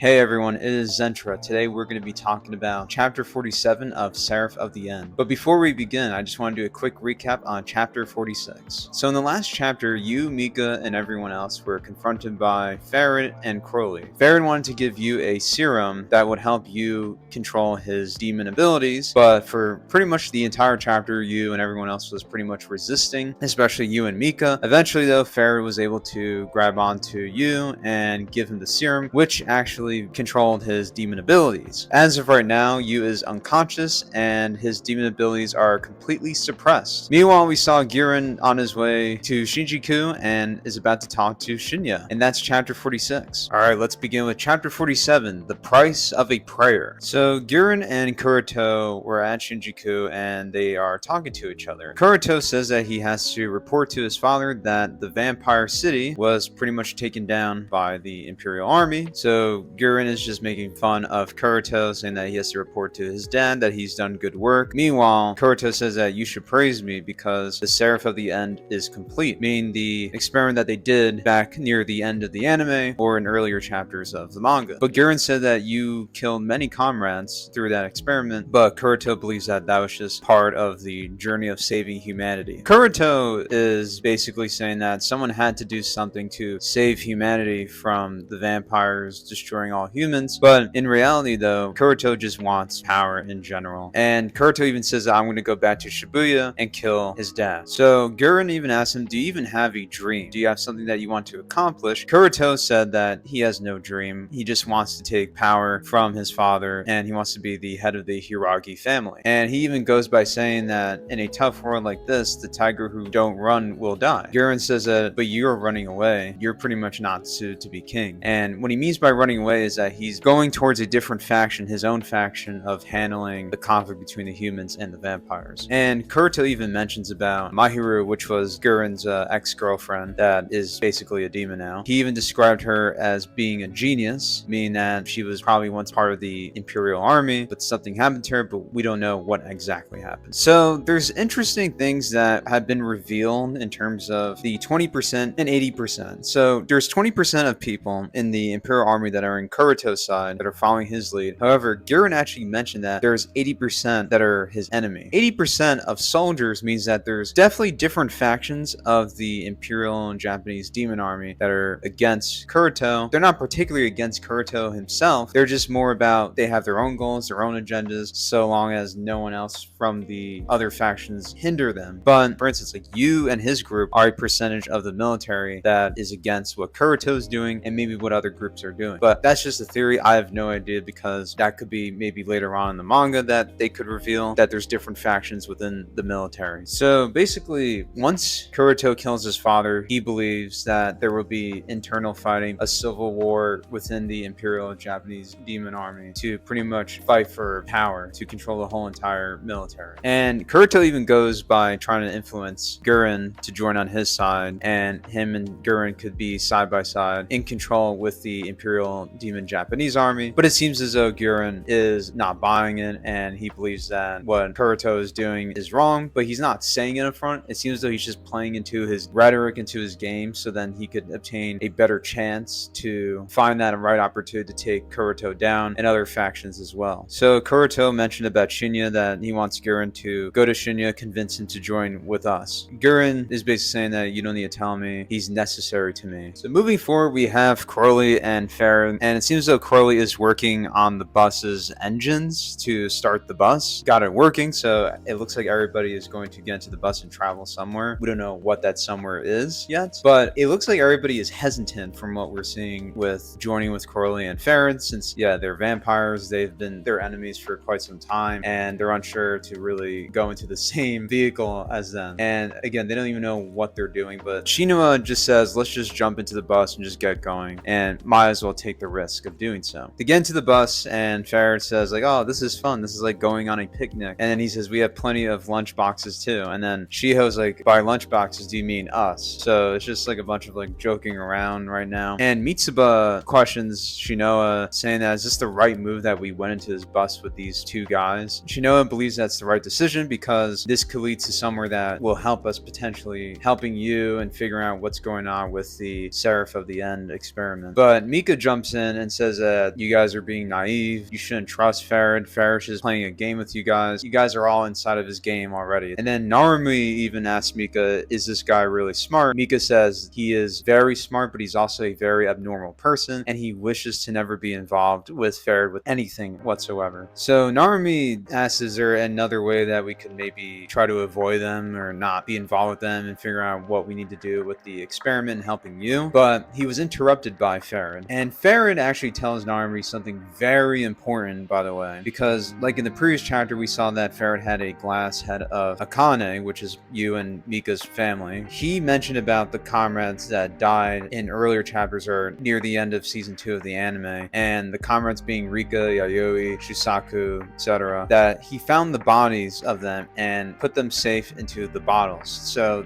Hey everyone, it is Zentra. Today we're going to be talking about Chapter 47 of Seraph of the End. But before we begin, I just want to do a quick recap on Chapter 46. So in the last chapter, you, Mika, and everyone else were confronted by Farron and Crowley. Farron wanted to give you a serum that would help you control his demon abilities, but for pretty much the entire chapter, you and everyone else was pretty much resisting, especially you and Mika. Eventually though, Farron was able to grab onto you and give him the serum, which actually controlled his demon abilities. As of right now, Yu is unconscious and his demon abilities are completely suppressed. Meanwhile, we saw Guren on his way to Shinjuku and is about to talk to Shinya, and that's chapter 46. Alright, let's begin with chapter 47, The Price of a Prayer. So Guren and Kureto were at Shinjuku and they are talking to each other. Kureto says that he has to report to his father that the vampire city was pretty much taken down by the Imperial Army. So Guren is just making fun of Kureto, saying that he has to report to his dad that he's done good work. Meanwhile, Kureto says that you should praise me because the Seraph of the End is complete, meaning the experiment that they did back near the end of the anime or in earlier chapters of the manga. But Guren said that you killed many comrades through that experiment, but Kureto believes that that was just part of the journey of saving humanity. Kureto is basically saying that someone had to do something to save humanity from the vampires destroying all humans, but in reality though, Kureto just wants power in general. And Kureto even says that I'm going to go back to Shibuya and kill his dad. So Guren even asks him, do you even have a dream? Do you have something that you want to accomplish? Kureto said that he has no dream. He just wants to take power from his father and he wants to be the head of the Hiragi family. And he even goes by saying that in a tough world like this, the tiger who don't run will die. Guren says that, but you're running away. You're pretty much not suited to be king. And what he means by running away is that he's going towards a different faction, his own faction of handling the conflict between the humans and the vampires. And Kureto even mentions about Mahiru, which was Guren's ex-girlfriend that is basically a demon now. He even described her as being a genius, meaning that she was probably once part of the Imperial Army, but something happened to her, but we don't know what exactly happened. So there's interesting things that have been revealed in terms of the 20% and 80%. So there's 20% of people in the Imperial Army that are in Kureto's side that are following his lead. However, Guren actually mentioned that there's 80% that are his enemy. 80% of soldiers means that there's definitely different factions of the Imperial and Japanese demon army that are against Kureto. They're not particularly against Kureto himself. They're just more about they have their own goals, their own agendas, so long as no one else from the other factions hinder them. But for instance, like you and his group are a percentage of the military that is against what Kureto is doing and maybe what other groups are doing. But that's just a theory. I have no idea because that could be maybe later on in the manga that they could reveal that there's different factions within the military. So basically, once Kureto kills his father, he believes that there will be internal fighting, a civil war within the Imperial Japanese demon army to pretty much fight for power to control the whole entire military. And Kureto even goes by trying to influence Guren to join on his side, and him and Guren could be side by side in control with the Imperial demon Japanese army. But it seems as though Guren is not buying it and he believes that what Kureto is doing is wrong, but he's not saying it in front. It seems as though he's just playing into his rhetoric, into his game, so then he could obtain a better chance to find that right opportunity to take Kureto down and other factions as well. So Kureto mentioned about Shinya that he wants Guren to go to Shinya, convince him to join with us. Guren is basically saying that you don't need to tell me, he's necessary to me. So moving forward, we have Crowley and Farron, and it seems as though Crowley is working on the bus's engines to start the bus. Got it working, so it looks like everybody is going to get into the bus and travel somewhere. We don't know what that somewhere is yet, but it looks like everybody is hesitant from what we're seeing with joining with Crowley and Farron, since yeah, they're vampires, they've been their enemies for quite some time, and they're unsure to really go into the same vehicle as them. And again, they don't even know what they're doing, but Shinua just says, let's just jump into the bus and just get going, and might as well take the risk of doing so. They get into the bus and Farron says like, oh, this is fun, this is like going on a picnic. And then he says, we have plenty of lunch boxes too. And then Shiho's like, by lunch boxes do you mean us? So it's just like a bunch of like joking around right now. And Mitsuba questions Shinoa, saying that is this the right move that we went into this bus with these two guys? Shinoa believes that's the right decision because this could lead to somewhere that will help us, potentially helping you and figuring out what's going on with the Seraph of the End experiment. But Mika jumps in in and says that you guys are being naive. You shouldn't trust Farad. Farad is playing a game with you guys. You guys are all inside of his game already. And then Narumi even asks Mika, is this guy really smart? Mika says he is very smart, but he's also a very abnormal person, and he wishes to never be involved with Farad with anything whatsoever. So Narumi asks, is there another way that we could maybe try to avoid them or not be involved with them and figure out what we need to do with the experiment and helping you? But he was interrupted by Farad. And Farad actually tells Narumi something very important, by the way, because like in the previous chapter, we saw that Farad had a glass head of Akane, which is you and Mika's family. He mentioned about the comrades that died in earlier chapters or near the end of season 2 of the anime, and the comrades being Rika, Yayoi, Shusaku, etc., that he found the bodies of them and put them safe into the bottles. So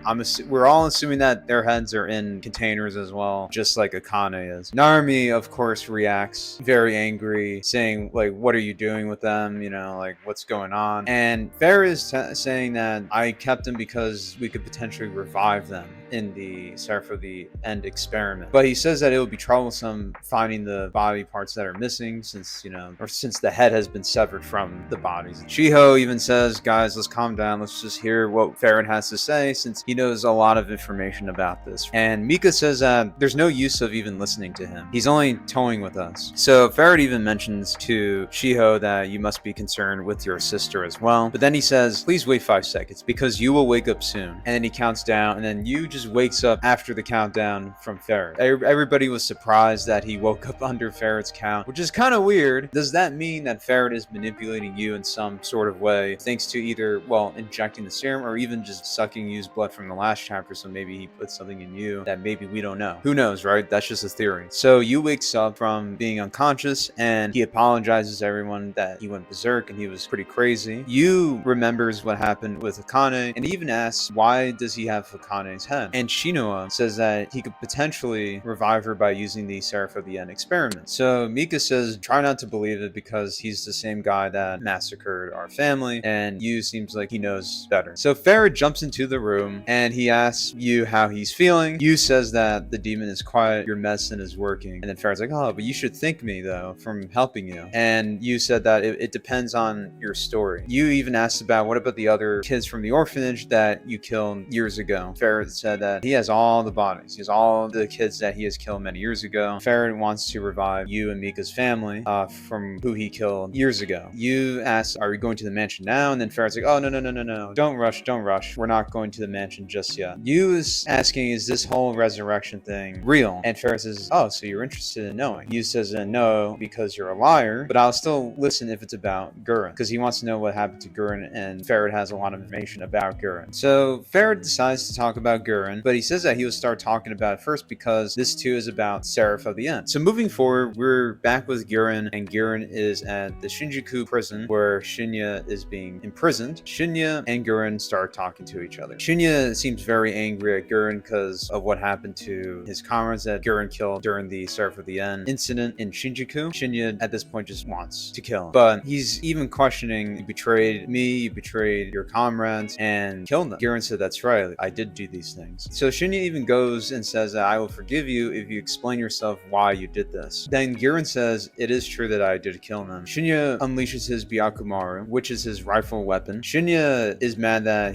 we're all assuming that their heads are in containers as well, just like Akane is. Narumi, of course, reacts very angry, saying, like, what are you doing with them? You know, like, what's going on? And Farad is saying that I kept them because we could potentially revive them in the Seraph of the End experiment. But he says that it would be troublesome finding the body parts that are missing since the head has been severed from the bodies. Shiho even says, guys, let's calm down. Let's just hear what Farad has to say since he knows a lot of information about this. And Mika says that there's no use of even listening to him. He's only toying with us. So Farad even mentions to Shiho that you must be concerned with your sister as well. But then he says, please wait 5 seconds because you will wake up soon. And then he counts down and then you just wakes up after the countdown from Farad. Everybody was surprised that he woke up under Farad's count, which is kind of weird. Does that mean that Farad is manipulating you in some sort of way, thanks to either, well, injecting the serum or even just sucking you's blood from the last chapter, so maybe he put something in you that maybe we don't know. Who knows, right? That's just a theory. So you wakes up from being unconscious and he apologizes to everyone that he went berserk and he was pretty crazy. You remembers what happened with Akane and even asks, why does he have Akane's head? And Shinoa says that he could potentially revive her by using the Seraph of the End experiment. So Mika says, try not to believe it because he's the same guy that massacred our family, and Yu seems like he knows better. So Farad jumps into the room and he asks Yu how he's feeling. Yu says that the demon is quiet, your medicine is working. And then Farad's like, oh, but you should thank me though from helping you. And Yu said that it depends on your story. Yu even asked about what about the other kids from the orphanage that you killed years ago. Farad said that he has all the bodies. He has all the kids that he has killed many years ago. Farad wants to revive Yu and Mika's family from who he killed years ago. Yu asks, are we going to the mansion now? And then Farad's like, oh, no. Don't rush. We're not going to the mansion just yet. Yu is asking, is this whole resurrection thing real? And Farad says, oh, so you're interested in knowing. Yu says, no, because you're a liar, but I'll still listen if it's about Guren, because he wants to know what happened to Guren, and Farad has a lot of information about Guren. So Farad decides to talk about Guren, but he says that he will start talking about it first because this too is about Seraph of the End. So moving forward, we're back with Guren, and Guren is at the Shinjuku prison where Shinya is being imprisoned. Shinya and Guren start talking to each other. Shinya seems very angry at Guren because of what happened to his comrades that Guren killed during the Seraph of the End incident in Shinjuku. Shinya at this point just wants to kill him, but he's even questioning, you betrayed me, you betrayed your comrades, and killed them. Guren said, that's right, I did do these things. So Shinya even goes and says that I will forgive you if you explain yourself why you did this. Then Guren says, it is true that I did kill them. Shinya unleashes his Byakumaru, which is his rifle weapon. Shinya is mad that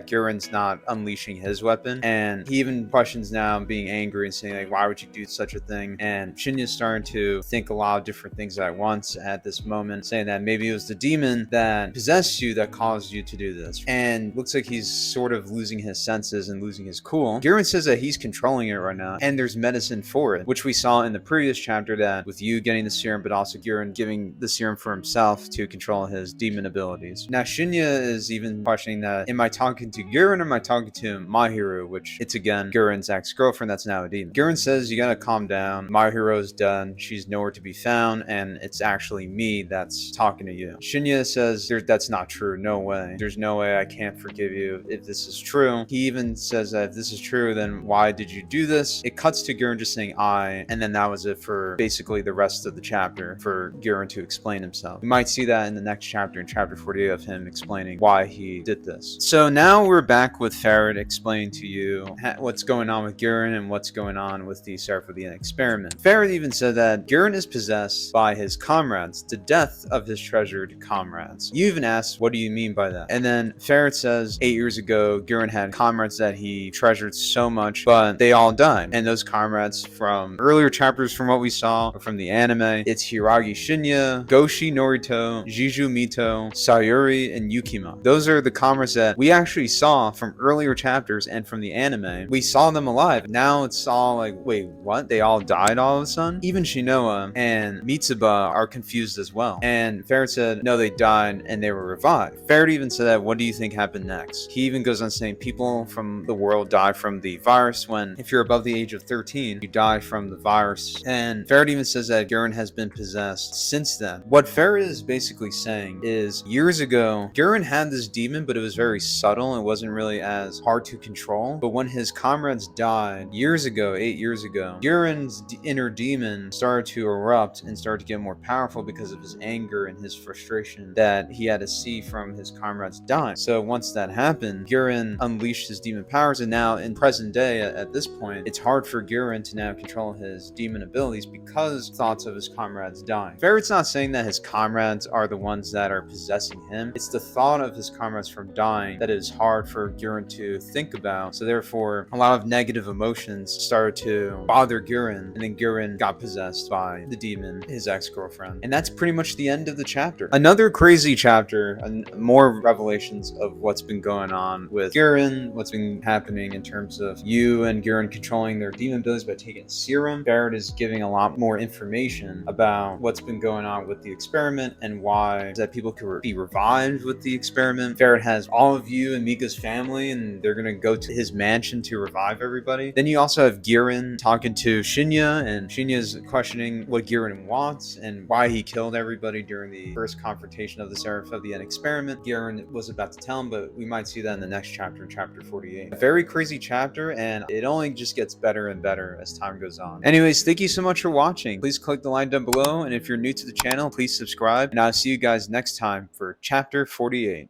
Guren's not unleashing his weapon, and he even questions now, being angry and saying, like, why would you do such a thing? And Shinya's starting to think a lot of different things at once at this moment, saying that maybe it was the demon that possessed you that caused you to do this. And looks like he's sort of losing his senses and losing his cool. Guren says that he's controlling it right now, and there's medicine for it, which we saw in the previous chapter, that with you getting the serum, but also Guren giving the serum for himself to control his demon abilities. Now Shinya is even questioning that, am I talking to Guren or am I talking to Mahiru, which it's again Guren's ex-girlfriend that's now a demon. Guren says, you gotta calm down, Mahiru's done, she's nowhere to be found, and it's actually me that's talking to you. Shinya says, that's not true, no way. There's no way, I can't forgive you if this is true. He even says that if this is true, then why did you do this? It cuts to Guren just saying I, and then that was it for basically the rest of the chapter for Guren to explain himself. We might see that in the next chapter, in chapter 48, of him explaining why he did this. So now we're back with Farad explaining to you what's going on with Guren and what's going on with the Seraph of the End experiment. Farad even said that Guren is possessed by his comrades, the death of his treasured comrades. You even asked, what do you mean by that? And then Farad says 8 years ago, Guren had comrades that he treasured so much, but they all died. And those comrades from earlier chapters, from what we saw from the anime, it's Hiragi Shinya, Goshi Norito, Jiju Mito, Sayuri, and Yukima. Those are the comrades that we actually saw from earlier chapters and from the anime. We saw them alive. Now it's all like, wait, what? They all died all of a sudden? Even Shinoa and Mitsuba are confused as well. And Farad said, no, they died and they were revived. Farad even said that, what do you think happened next? He even goes on saying people from the world die from the virus when, if you're above the age of 13, you die from the virus. And Farad even says that Guren has been possessed since then. What Farad is basically saying is, years ago, Guren had this demon, but it was very subtle. It wasn't really as hard to control. But when his comrades died years ago, 8 years ago, Guren's inner demon started to erupt and started to get more powerful because of his anger and his frustration that he had to see from his comrades dying. So once that happened, Guren unleashed his demon powers, and now in present day, at this point, it's hard for Guren to now control his demon abilities because thoughts of his comrades dying. Farad's not saying that his comrades are the ones that are possessing him. It's the thought of his comrades from dying that is hard for Guren to think about. So therefore, a lot of negative emotions started to bother Guren, and then Guren got possessed by the demon, his ex-girlfriend. And that's pretty much the end of the chapter. Another crazy chapter, and more revelations of what's been going on with Guren, what's been happening in terms of you and Guren controlling their demon abilities by taking a serum. Farad is giving a lot more information about what's been going on with the experiment and why that people could be revived with the experiment. Farad has all of you and Mika's family, and they're gonna go to his mansion to revive everybody. Then you also have Guren talking to Shinya, and Shinya's questioning what Guren wants and why he killed everybody during the first confrontation of the Seraph of the End experiment. Guren was about to tell him, but we might see that in the next chapter, in chapter 48. A very crazy chapter, and it only just gets better and better as time goes on. Anyways, thank you so much for watching. Please click the line down below, and if you're new to the channel, please subscribe, and I'll see you guys next time for chapter 48.